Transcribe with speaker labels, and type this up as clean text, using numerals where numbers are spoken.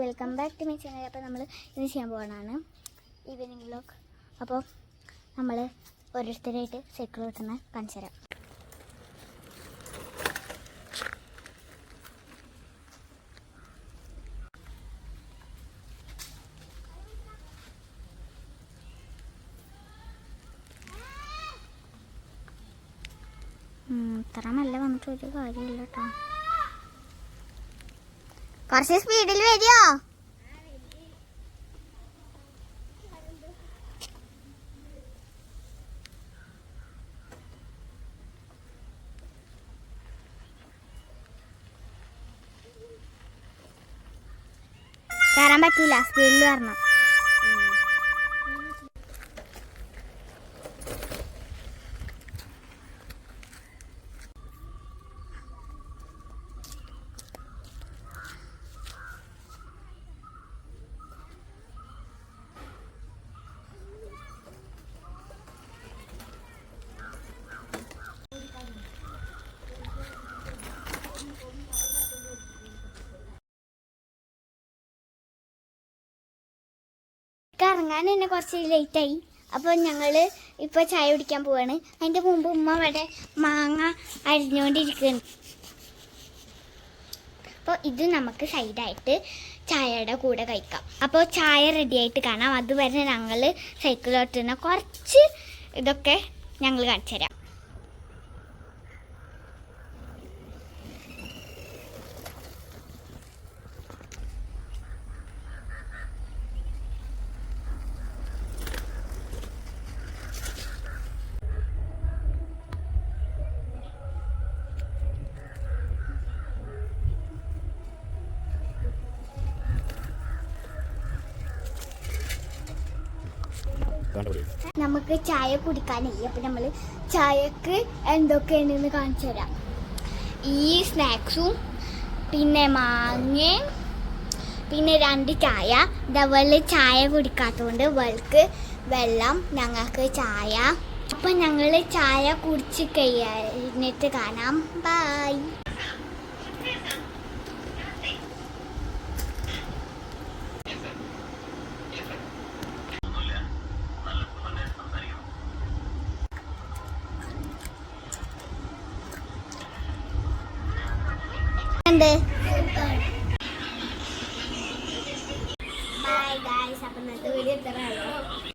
Speaker 1: Welcome back to my channel. അപ്പോൾ നമ്മൾ ഇന്ന് ചെയ്യാൻ പോകുന്നതാണ് ഈവനിങ് വ്ലോഗ്. അപ്പോൾ നമ്മൾ ഓരോരുത്തരായിട്ട് സൈക്കിൾ ഓട്ടുന്ന കാണിച്ചു തരാം. ഇത്ര നല്ല വന്നിട്ട് ഒരു കാര്യമില്ല കേട്ടോ. കുറച്ച് സ്പീഡിൽ വരിയോ? കയറാൻ പറ്റില്ല, സ്പീഡിൽ വരണം. ഇറങ്ങാൻ തന്നെ കുറച്ച് ലേറ്റായി. അപ്പോൾ ഞങ്ങൾ ഇപ്പോൾ ചായ കുടിക്കാൻ പോവാണ്. അതിൻ്റെ മുമ്പ് ഉമ്മ ഇവിടെ മാങ്ങ അരിഞ്ഞുകൊണ്ടിരിക്കുകയാണ്. അപ്പോൾ ഇത് നമുക്ക് സൈഡായിട്ട് ചായയുടെ കൂടെ കഴിക്കാം. അപ്പോൾ ചായ റെഡിയായിട്ട് കാണാം. അതുവരെ ഞങ്ങൾ സൈക്കിളോട്ടുന്ന കുറച്ച് ഇതൊക്കെ ഞങ്ങൾ കാണിച്ചു തരാം. നമുക്ക് ചായ കുടിക്കാനായി. അപ്പം നമ്മൾ ചായക്ക് എന്തൊക്കെയാണെന്ന് കാണിച്ചു തരാം. ഈ സ്നാക്സും പിന്നെ മാങ്ങയും പിന്നെ 2 ചായ. ഇതവള് ചായ കുടിക്കാത്തതുകൊണ്ട് അവൾക്ക് വെള്ളം, ഞങ്ങൾക്ക് ചായ. അപ്പം ഞങ്ങൾ ചായ കുടിച്ച് കഴിഞ്ഞിട്ട് കാണാം. ബൈ. Bye guys. അപ്പം ഇന്നത്തെ വീഡിയോ ഇത്രയുള്ളൂ.